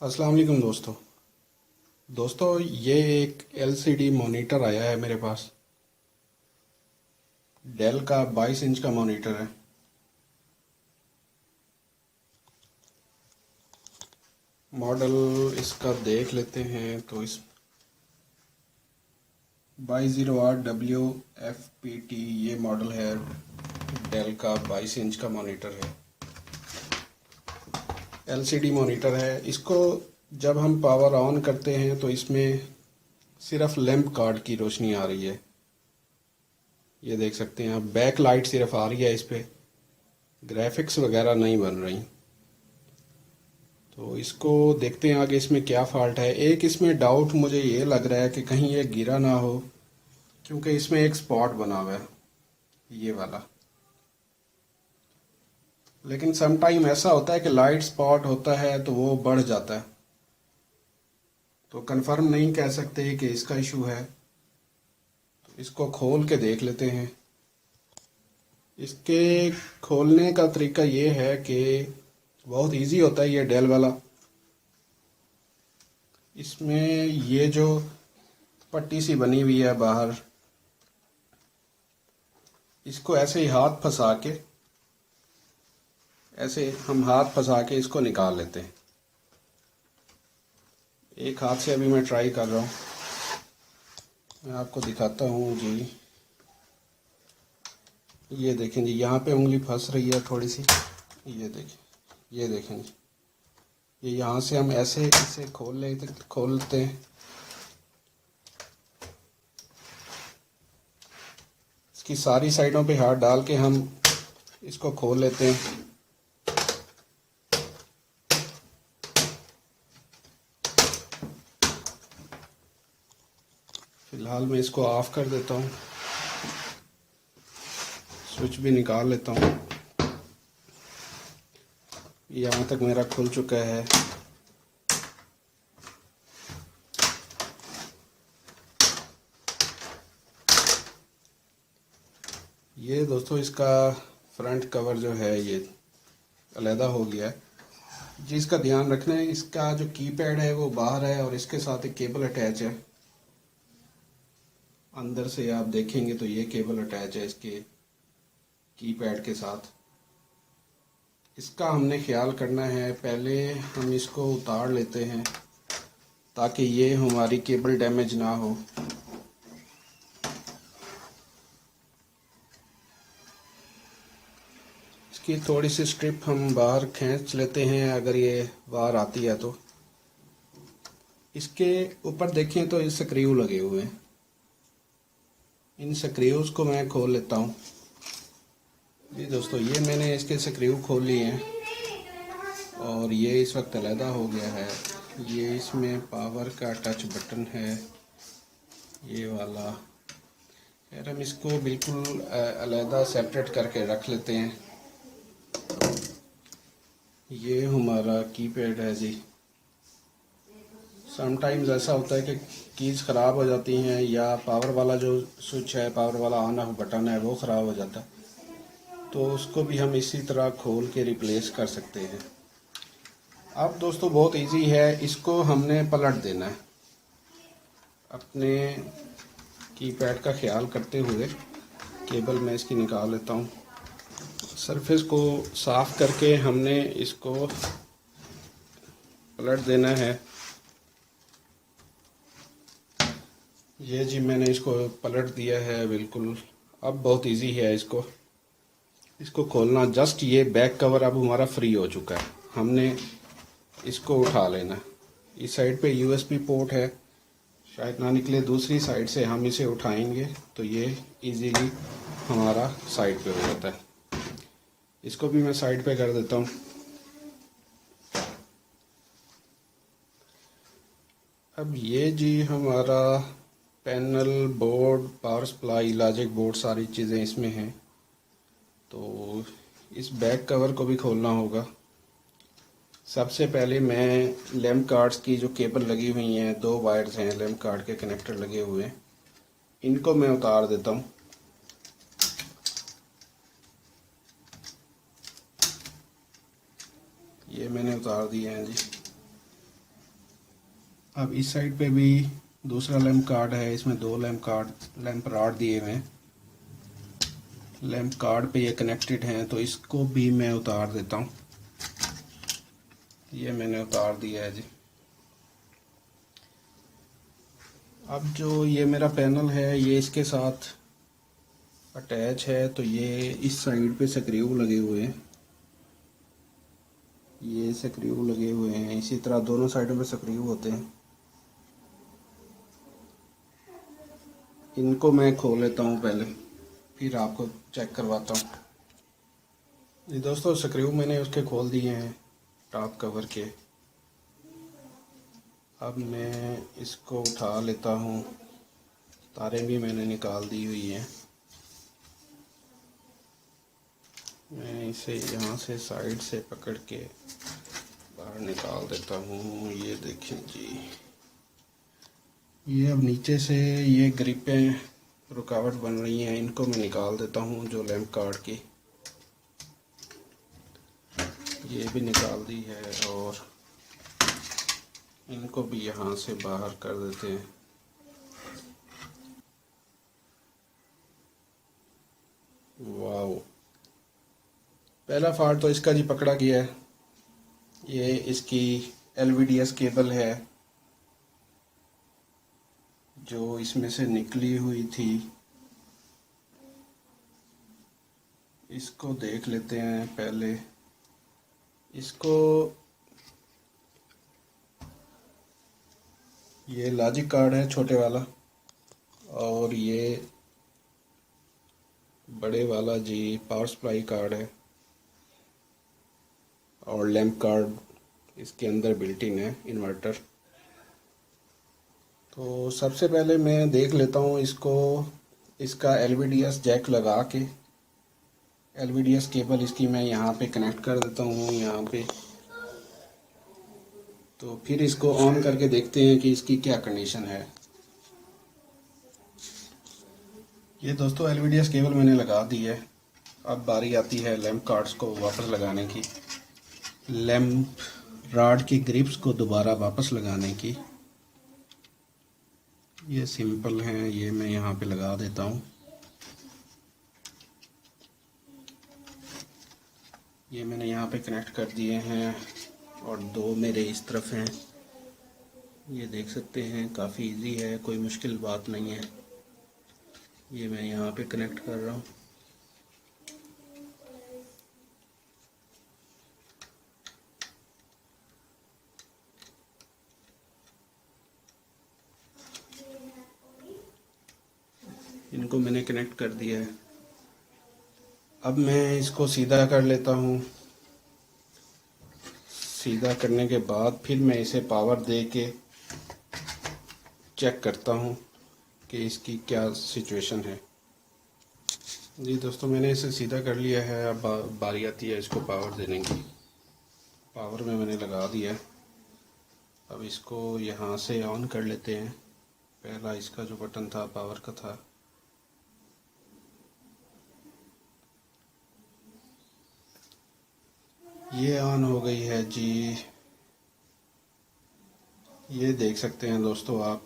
अस्सलाम वालेकुम दोस्तों ये एक एलसीडी मॉनिटर आया है मेरे पास। डेल का 22 इंच का मॉनिटर है। मॉडल इसका देख लेते हैं तो इस 2208WFPT ये मॉडल है। डेल का 22 इंच का मॉनिटर है, एलसीडी मॉनिटर है। इसको जब हम पावर ऑन करते हैं तो इसमें सिर्फ लैंप कार्ड की रोशनी आ रही है। ये देख सकते हैं आप, बैक लाइट सिर्फ आ रही है, इस पे ग्राफिक्स वगैरह नहीं बन रही। तो इसको देखते हैं आगे इसमें क्या फॉल्ट है। एक इसमें डाउट मुझे ये लग रहा है कि कहीं ये गिरा ना हो, क्योंकि इसमें एक स्पॉट बना हुआ है ये वाला। लेकिन सम टाइम ऐसा होता है कि लाइट स्पॉट होता है तो वो बढ़ जाता है, तो कंफर्म नहीं कह सकते कि इसका इशू है। तो इसको खोल के देख लेते हैं। इसके खोलने का तरीका ये है कि बहुत इजी होता है। ये डेल वाला, इसमें ये जो पट्टी सी बनी हुई है बाहर, इसको ऐसे ही हाथ फंसा के, ऐसे हम हाथ फंसा के इसको निकाल लेते हैं। एक हाथ से अभी मैं ट्राई कर रहा हूँ, मैं आपको दिखाता हूँ जी। ये देखें जी, यहाँ पे उंगली फंस रही है थोड़ी सी। ये देखें, ये देखें जी, ये यहाँ से हम ऐसे इसे खोलते हैं। इसकी सारी साइडों पे हाथ डाल के हम इसको खोल लेते हैं। फिलहाल मैं इसको ऑफ कर देता हूँ, स्विच भी निकाल लेता हूँ। यहाँ तक मेरा खुल चुका है। ये दोस्तों इसका फ्रंट कवर जो है ये अलहदा हो गया है जी। इसका ध्यान रखना है, इसका जो कीपैड है वो बाहर है और इसके साथ एक केबल अटैच है। अंदर से आप देखेंगे तो ये केबल अटैच है इसके कीपैड के साथ। इसका हमने ख्याल करना है। पहले हम इसको उतार लेते हैं ताकि ये हमारी केबल डैमेज ना हो। इसकी थोड़ी सी स्ट्रिप हम बाहर खींच लेते हैं, अगर ये बाहर आती है तो। इसके ऊपर देखें तो ये स्क्रू लगे हुए हैं, इन स्क्रूज को मैं खोल लेता हूँ जी। दोस्तों ये मैंने इसके स्क्रू खोल लिए हैं और ये इस वक्त अलहदा हो गया है। ये इसमें पावर का टच बटन है ये वाला। खैर हम इसको बिल्कुल अलहदा सेपरेट करके रख लेते हैं। ये हमारा कीपैड है जी। समटाइम्स ऐसा होता है कि कीज़ ख़राब हो जाती हैं, या पावर वाला जो स्विच है, पावर वाला ऑन ऑफ बटन है, वो ख़राब हो जाता है, तो उसको भी हम इसी तरह खोल के रिप्लेस कर सकते हैं। अब दोस्तों बहुत इजी है, इसको हमने पलट देना है। अपने कीपैड का ख्याल करते हुए केबल मैं इसकी निकाल लेता हूँ। सरफेस को साफ़ करके हमने इसको पलट देना है। ये जी मैंने इसको पलट दिया है बिल्कुल। अब बहुत इजी है इसको खोलना। जस्ट ये बैक कवर अब हमारा फ्री हो चुका है, हमने इसको उठा लेना। इस साइड पे यूएसबी पोर्ट है, शायद ना निकले। दूसरी साइड से हम इसे उठाएंगे तो ये इजीली हमारा साइड पे हो जाता है। इसको भी मैं साइड पे कर देता हूँ। अब ये जी हमारा panel, board, power supply, logic board, सारी चीज़ें इसमें हैं। तो इस बैक कवर को भी खोलना होगा। सबसे पहले मैं लैंप कार्ड्स की जो केबल लगी हुई हैं, दो वायर्स हैं लैंप कार्ड के कनेक्टर लगे हुए हैं, इनको मैं उतार देता हूँ। ये मैंने उतार दिए हैं जी। अब इस साइड पे भी दूसरा लैंप कार्ड है, इसमें दो लैंप रॉड दिए हुए हैं। लैंप कार्ड पे ये कनेक्टेड हैं, तो इसको भी मैं उतार देता हूँ। ये मैंने उतार दिया है जी। अब जो ये मेरा पैनल है ये इसके साथ अटैच है, तो ये इस साइड पे स्क्रू लगे हुए हैं, ये स्क्रू लगे हुए हैं। इसी तरह दोनों साइडों पे स्क्रू होते हैं। इनको मैं खोल लेता हूँ पहले, फिर आपको चेक करवाता हूँ। ये दोस्तों स्क्रू मैंने उसके खोल दिए हैं टॉप कवर के। अब मैं इसको उठा लेता हूँ, तारें भी मैंने निकाल दी हुई हैं। मैं इसे यहाँ से साइड से पकड़ के बाहर निकाल देता हूँ। ये देखिए जी, ये अब नीचे से ये ग्रिपें रुकावट बन रही हैं, इनको मैं निकाल देता हूँ। जो लैंप कार्ड की ये भी निकाल दी है, और इनको भी यहाँ से बाहर कर देते हैं। वाओ, पहला फॉल्ट तो इसका जी पकड़ा गया है। ये इसकी LVDS केबल है जो इसमें से निकली हुई थी। इसको देख लेते हैं पहले। इसको ये लॉजिक कार्ड है छोटे वाला, और ये बड़े वाला जी पावर सप्लाई कार्ड है, और लैंप कार्ड इसके अंदर बिल्ट इन है, इन्वर्टर। तो सबसे पहले मैं देख लेता हूँ इसको, इसका LVDS जैक लगा के LVDS केबल इसकी मैं यहाँ पे कनेक्ट कर देता हूँ यहाँ पे। तो फिर इसको ऑन करके देखते हैं कि इसकी क्या कंडीशन है। ये दोस्तों LVDS केबल मैंने लगा दी है। अब बारी आती है लैंप कार्ड्स को वापस लगाने की, लैंप रॉड की ग्रिप्स को दोबारा वापस लगाने की। ये सिंपल हैं, ये मैं यहाँ पे लगा देता हूँ। ये मैंने यहाँ पे कनेक्ट कर दिए हैं, और दो मेरे इस तरफ हैं। ये देख सकते हैं, काफ़ी इजी है, कोई मुश्किल बात नहीं है। ये मैं यहाँ पे कनेक्ट कर रहा हूँ। इनको मैंने कनेक्ट कर दिया है। अब मैं इसको सीधा कर लेता हूँ। सीधा करने के बाद फिर मैं इसे पावर दे के चेक करता हूँ कि इसकी क्या सिचुएशन है। जी दोस्तों, मैंने इसे सीधा कर लिया है। अब बारी आती है इसको पावर देने की। पावर में मैंने लगा दिया। अब इसको यहाँ से ऑन कर लेते हैं। पहला इसका जो बटन था पावर का था, ये ऑन हो गई है जी। ये देख सकते हैं दोस्तों आप,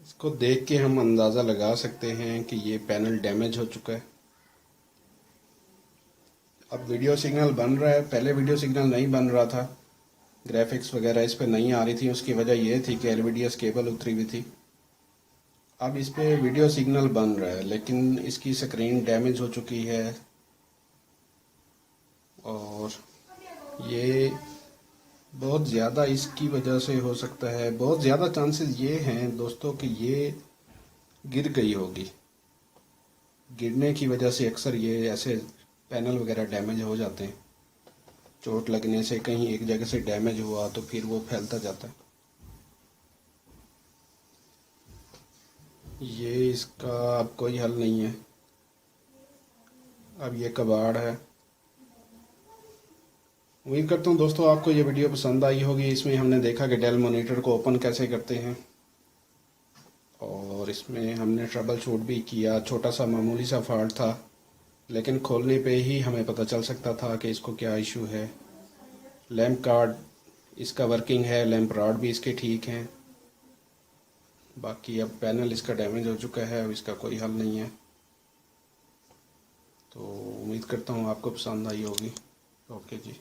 इसको देख के हम अंदाज़ा लगा सकते हैं कि ये पैनल डैमेज हो चुका है। अब वीडियो सिग्नल बन रहा है, पहले वीडियो सिग्नल नहीं बन रहा था, ग्राफिक्स वगैरह इस पर नहीं आ रही थी। उसकी वजह ये थी कि LVDS केबल उतरी हुई थी। अब इस पे वीडियो सिग्नल बन रहा है, लेकिन इसकी स्क्रीन डैमेज हो चुकी है, और ये बहुत ज़्यादा इसकी वजह से हो सकता है, बहुत ज़्यादा चांसेस ये हैं दोस्तों कि ये गिर गई होगी। गिरने की वजह से अक्सर ये ऐसे पैनल वगैरह डैमेज हो जाते हैं। चोट लगने से कहीं एक जगह से डैमेज हुआ तो फिर वो फैलता जाता है। ये इसका अब कोई हल नहीं है। अब ये कबाड़ है। उम्मीद करता हूँ दोस्तों आपको ये वीडियो पसंद आई होगी। इसमें हमने देखा कि डेल मॉनिटर को ओपन कैसे करते हैं, और इसमें हमने ट्रबल शूट भी किया। छोटा सा मामूली सा फॉल्ट था, लेकिन खोलने पे ही हमें पता चल सकता था कि इसको क्या इशू है। लैंप कार्ड इसका वर्किंग है, लैंप रॉड भी इसके ठीक हैं। बाकी अब पैनल इसका डैमेज हो चुका है, अब इसका कोई हल नहीं है। तो उम्मीद करता हूँ आपको पसंद आई होगी। ओके जी।